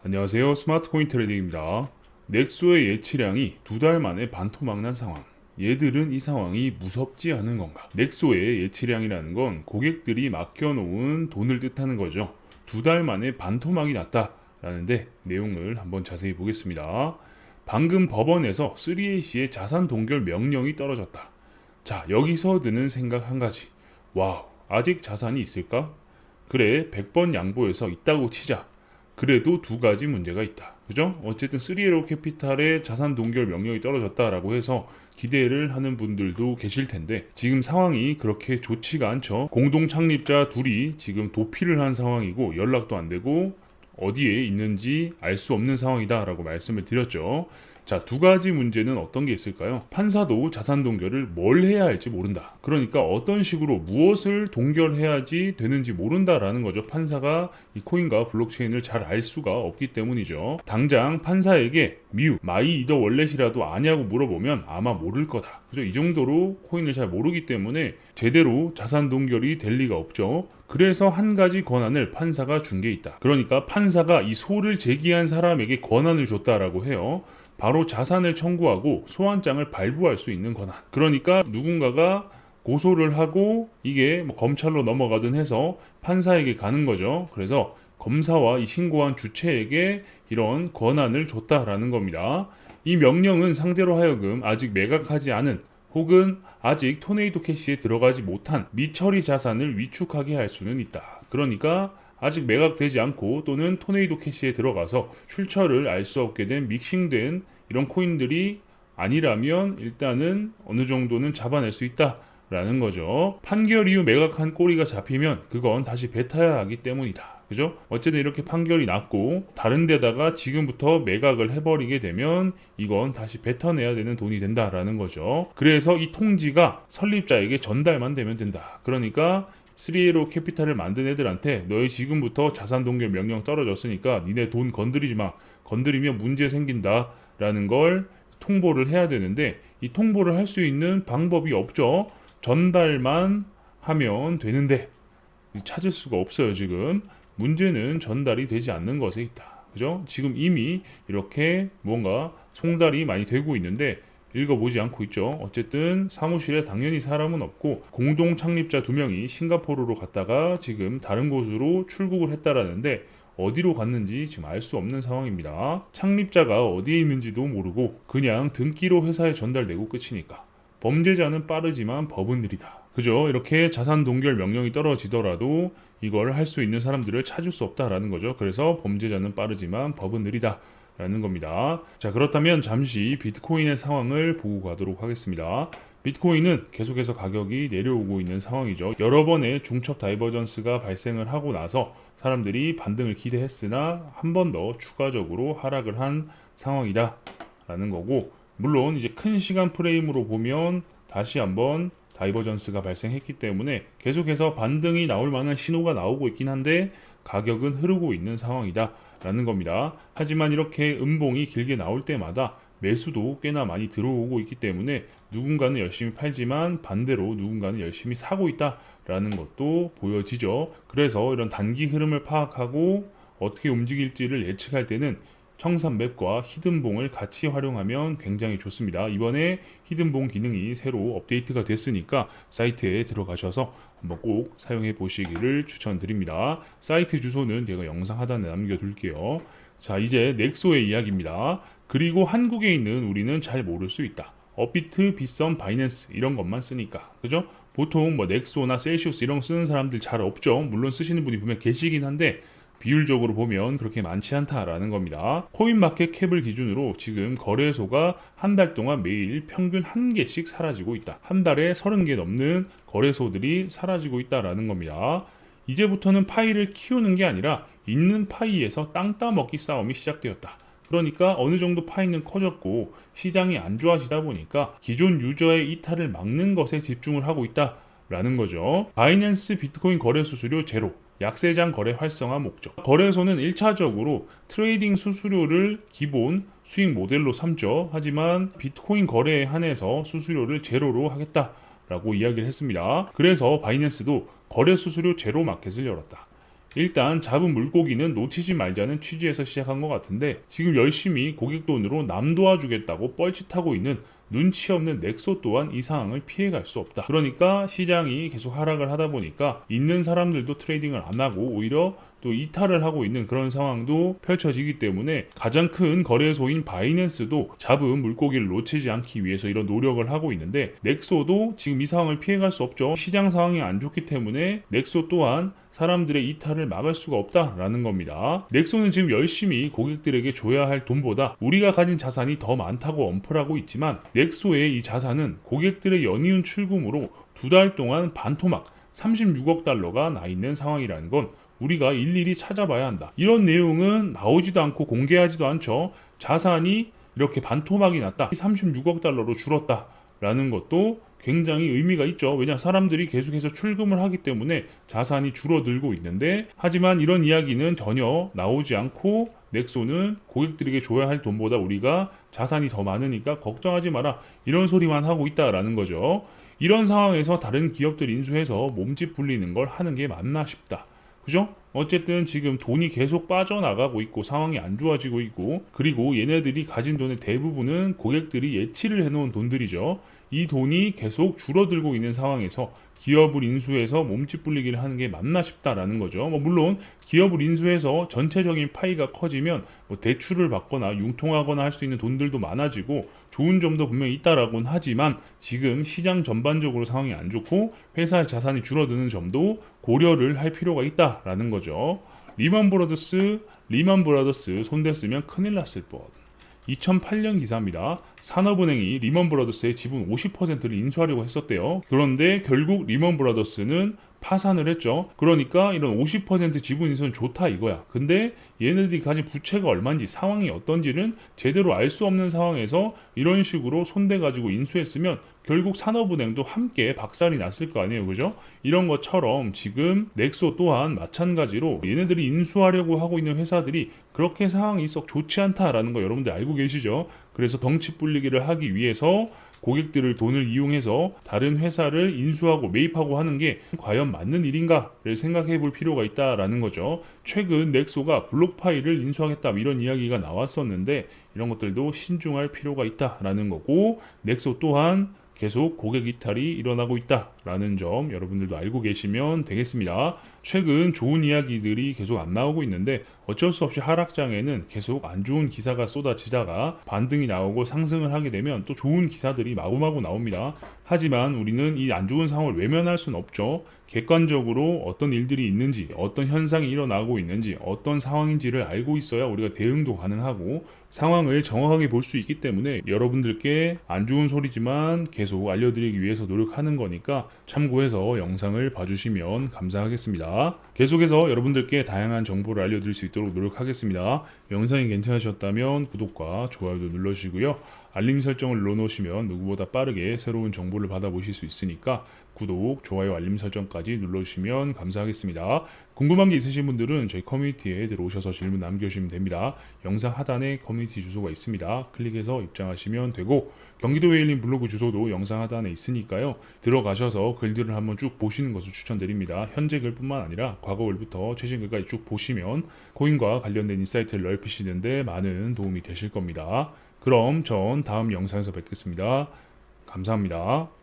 안녕하세요. 스마트코인 트레이딩입니다. 넥소의 예치량이 2달 만에 반토막 난 상황. 얘들은 이 상황이 무섭지 않은 건가? 넥소의 예치량이라는 건 고객들이 맡겨놓은 돈을 뜻하는 거죠. 2달 만에 반토막이 났다라는데 내용을 한번 자세히 보겠습니다. 방금 법원에서 3A씨의 자산 동결 명령이 떨어졌다. 자, 여기서 드는 생각 한 가지. 와우, 아직 자산이 있을까? 그래, 100번 양보해서 있다고 치자. 그래도 두 가지 문제가 있다. 그죠? 어쨌든 3A로 캐피탈의 자산 동결 명령이 떨어졌다라고 해서 기대를 하는 분들도 계실 텐데 지금 상황이 그렇게 좋지가 않죠. 공동 창립자 둘이 지금 도피를 한 상황이고 연락도 안 되고 어디에 있는지 알 수 없는 상황이다라고 말씀을 드렸죠. 자, 두 가지 문제는 어떤 게 있을까요? 판사도 자산 동결을 뭘 해야 할지 모른다. 그러니까 어떤 식으로 무엇을 동결해야지 되는지 모른다라는 거죠. 판사가 이 코인과 블록체인을 잘 알 수가 없기 때문이죠. 당장 판사에게 마이 이더 월렛이라도 아냐고 물어보면 아마 모를 거다. 그죠? 이 정도로 코인을 잘 모르기 때문에 제대로 자산 동결이 될 리가 없죠. 그래서 한 가지 권한을 판사가 준 게 있다. 그러니까 판사가 이 소를 제기한 사람에게 권한을 줬다라고 해요. 바로 자산을 청구하고 소환장을 발부할 수 있는 권한. 그러니까 누군가가 고소를 하고 이게 뭐 검찰로 넘어가든 해서 판사에게 가는 거죠. 그래서 검사와 이 신고한 주체에게 이런 권한을 줬다라는 겁니다. 이 명령은 상대로 하여금 아직 매각하지 않은 혹은 아직 토네이도 캐시에 들어가지 못한 미처리 자산을 위축하게 할 수는 있다. 그러니까 아직 매각되지 않고 또는 토네이도 캐시에 들어가서 출처를 알 수 없게 된 믹싱된 이런 코인들이 아니라면 일단은 어느 정도는 잡아낼 수 있다라는 거죠. 판결 이후 매각한 꼬리가 잡히면 그건 다시 뱉어야 하기 때문이다. 그죠? 어쨌든 이렇게 판결이 났고 다른 데다가 지금부터 매각을 해버리게 되면 이건 다시 뱉어내야 되는 돈이 된다라는 거죠. 그래서 이 통지가 설립자에게 전달만 되면 된다. 그러니까 3A로 캐피탈을 만든 애들한테 너희 지금부터 자산 동결 명령 떨어졌으니까 니네 돈 건드리지 마. 건드리면 문제 생긴다. 라는 걸 통보를 해야 되는데 이 통보를 할 수 있는 방법이 없죠. 전달만 하면 되는데 찾을 수가 없어요, 지금. 문제는 전달이 되지 않는 것에 있다. 그죠? 지금 이미 이렇게 뭔가 송달이 많이 되고 있는데 읽어보지 않고 있죠. 어쨌든 사무실에 당연히 사람은 없고 공동 창립자 2명이 싱가포르로 갔다가 지금 다른 곳으로 출국을 했다라는데 어디로 갔는지 지금 알 수 없는 상황입니다. 창립자가 어디에 있는지도 모르고 그냥 등기로 회사에 전달되고 끝이니까. 범죄자는 빠르지만 법은 느리다. 그죠? 이렇게 자산 동결 명령이 떨어지더라도 이걸 할 수 있는 사람들을 찾을 수 없다라는 거죠. 그래서 범죄자는 빠르지만 법은 느리다. 라는 겁니다. 자, 그렇다면 잠시 비트코인의 상황을 보고 가도록 하겠습니다. 비트코인은 계속해서 가격이 내려오고 있는 상황이죠. 여러 번의 중첩 다이버전스가 발생을 하고 나서 사람들이 반등을 기대했으나 한 번 더 추가적으로 하락을 한 상황이다 라는 거고, 물론 이제 큰 시간 프레임으로 보면 다시 한번 다이버전스가 발생했기 때문에 계속해서 반등이 나올 만한 신호가 나오고 있긴 한데 가격은 흐르고 있는 상황이다 라는 겁니다. 하지만 이렇게 음봉이 길게 나올 때마다 매수도 꽤나 많이 들어오고 있기 때문에 누군가는 열심히 팔지만 반대로 누군가는 열심히 사고 있다라는 것도 보여지죠. 그래서 이런 단기 흐름을 파악하고 어떻게 움직일지를 예측할 때는 청산맵과 히든봉을 같이 활용하면 굉장히 좋습니다. 이번에 히든봉 기능이 새로 업데이트가 됐으니까 사이트에 들어가셔서 한번 꼭 사용해 보시기를 추천드립니다. 사이트 주소는 제가 영상 하단에 남겨둘게요. 자, 이제 넥소의 이야기입니다. 그리고 한국에 있는 우리는 잘 모를 수 있다. 업비트, 빗썸, 바이낸스 이런 것만 쓰니까. 그죠? 보통 뭐 넥소나 셀시우스 이런 거 쓰는 사람들 잘 없죠. 물론 쓰시는 분이 보면 계시긴 한데 비율적으로 보면 그렇게 많지 않다라는 겁니다. 코인마켓캡을 기준으로 지금 거래소가 한 달 동안 매일 평균 1개씩 사라지고 있다. 한 달에 30개 넘는 거래소들이 사라지고 있다라는 겁니다. 이제부터는 파이를 키우는 게 아니라 있는 파이에서 땅 따먹기 싸움이 시작되었다. 그러니까 어느 정도 파이는 커졌고 시장이 안 좋아지다 보니까 기존 유저의 이탈을 막는 것에 집중을 하고 있다라는 거죠. 바이낸스 비트코인 거래 수수료 제로. 약세장 거래 활성화 목적. 거래소는 1차적으로 트레이딩 수수료를 기본 수익 모델로 삼죠. 하지만 비트코인 거래에 한해서 수수료를 제로로 하겠다라고 이야기를 했습니다. 그래서 바이낸스도 거래 수수료 제로 마켓을 열었다. 일단 잡은 물고기는 놓치지 말자는 취지에서 시작한 것 같은데 지금 열심히 고객 돈으로 남 도와주겠다고 뻘짓하고 있는 눈치 없는 넥소 또한 이 상황을 피해갈 수 없다. 그러니까 시장이 계속 하락을 하다 보니까 있는 사람들도 트레이딩을 안 하고 오히려 또 이탈을 하고 있는 그런 상황도 펼쳐지기 때문에 가장 큰 거래소인 바이낸스도 잡은 물고기를 놓치지 않기 위해서 이런 노력을 하고 있는데 넥소도 지금 이 상황을 피해갈 수 없죠. 시장 상황이 안 좋기 때문에 넥소 또한 사람들의 이탈을 막을 수가 없다라는 겁니다. 넥소는 지금 열심히 고객들에게 줘야 할 돈보다 우리가 가진 자산이 더 많다고 엄플하고 있지만 넥소의 이 자산은 고객들의 연이은 출금으로 2달 동안 반토막 36억 달러가 나 있는 상황이라는 건 우리가 일일이 찾아봐야 한다. 이런 내용은 나오지도 않고 공개하지도 않죠. 자산이 이렇게 반토막이 났다. 36억 달러로 줄었다라는 것도 굉장히 의미가 있죠. 왜냐 사람들이 계속해서 출금을 하기 때문에 자산이 줄어들고 있는데 하지만 이런 이야기는 전혀 나오지 않고 넥소는 고객들에게 줘야 할 돈보다 우리가 자산이 더 많으니까 걱정하지 마라 이런 소리만 하고 있다라는 거죠. 이런 상황에서 다른 기업들 인수해서 몸집 불리는 걸 하는 게 맞나 싶다. 그죠? 어쨌든 지금 돈이 계속 빠져나가고 있고 상황이 안 좋아지고 있고 그리고 얘네들이 가진 돈의 대부분은 고객들이 예치를 해놓은 돈들이죠. 이 돈이 계속 줄어들고 있는 상황에서 기업을 인수해서 몸집 불리기를 하는 게 맞나 싶다라는 거죠. 물론 기업을 인수해서 전체적인 파이가 커지면 대출을 받거나 융통하거나 할 수 있는 돈들도 많아지고 좋은 점도 분명히 있다라고는 하지만 지금 시장 전반적으로 상황이 안 좋고 회사의 자산이 줄어드는 점도 고려를 할 필요가 있다라는 거죠. 리먼 브라더스 손댔으면 큰일 났을 뻔. 2008년 기사입니다. 산업은행이 리먼 브라더스의 지분 50%를 인수하려고 했었대요. 그런데 결국 리먼 브라더스는 파산을 했죠. 그러니까 이런 50% 지분 인수는 좋다 이거야. 근데 얘네들이 가진 부채가 얼마인지 상황이 어떤지는 제대로 알 수 없는 상황에서 이런 식으로 손대가지고 인수했으면 결국 산업은행도 함께 박살이 났을 거 아니에요. 그죠? 이런 것처럼 지금 넥소 또한 마찬가지로 얘네들이 인수하려고 하고 있는 회사들이 그렇게 상황이 썩 좋지 않다라는 거 여러분들 알고 계시죠? 그래서 덩치 불리기를 하기 위해서 고객들을 돈을 이용해서 다른 회사를 인수하고 매입하고 하는 게 과연 맞는 일인가를 생각해 볼 필요가 있다라는 거죠. 최근 넥소가 블록 파일을 인수하겠다 이런 이야기가 나왔었는데 이런 것들도 신중할 필요가 있다라는 거고 넥소 또한 계속 고객 이탈이 일어나고 있다라는 점 여러분들도 알고 계시면 되겠습니다. 최근 좋은 이야기들이 계속 안 나오고 있는데 어쩔 수 없이 하락장에는 계속 안 좋은 기사가 쏟아지다가 반등이 나오고 상승을 하게 되면 또 좋은 기사들이 마구마구 나옵니다. 하지만 우리는 이 안 좋은 상황을 외면할 수는 없죠. 객관적으로 어떤 일들이 있는지, 어떤 현상이 일어나고 있는지, 어떤 상황인지를 알고 있어야 우리가 대응도 가능하고 상황을 정확하게 볼 수 있기 때문에 여러분들께 안 좋은 소리지만 계속 알려드리기 위해서 노력하는 거니까 참고해서 영상을 봐주시면 감사하겠습니다. 계속해서 여러분들께 다양한 정보를 알려드릴 수 있도록 노력하겠습니다. 영상이 괜찮으셨다면 구독과 좋아요도 눌러주시고요. 알림 설정을 눌러놓으시면 누구보다 빠르게 새로운 정보를 받아보실 수 있으니까 구독, 좋아요, 알림 설정까지 눌러주시면 감사하겠습니다. 궁금한 게 있으신 분들은 저희 커뮤니티에 들어오셔서 질문 남겨주시면 됩니다. 영상 하단에 커뮤니티 주소가 있습니다. 클릭해서 입장하시면 되고 경기도 웨일린 블로그 주소도 영상 하단에 있으니까요. 들어가셔서 글들을 한번 쭉 보시는 것을 추천드립니다. 현재 글뿐만 아니라 과거 글부터 최신 글까지 쭉 보시면 코인과 관련된 인사이트를 넓히시는데 많은 도움이 되실 겁니다. 그럼 전 다음 영상에서 뵙겠습니다. 감사합니다.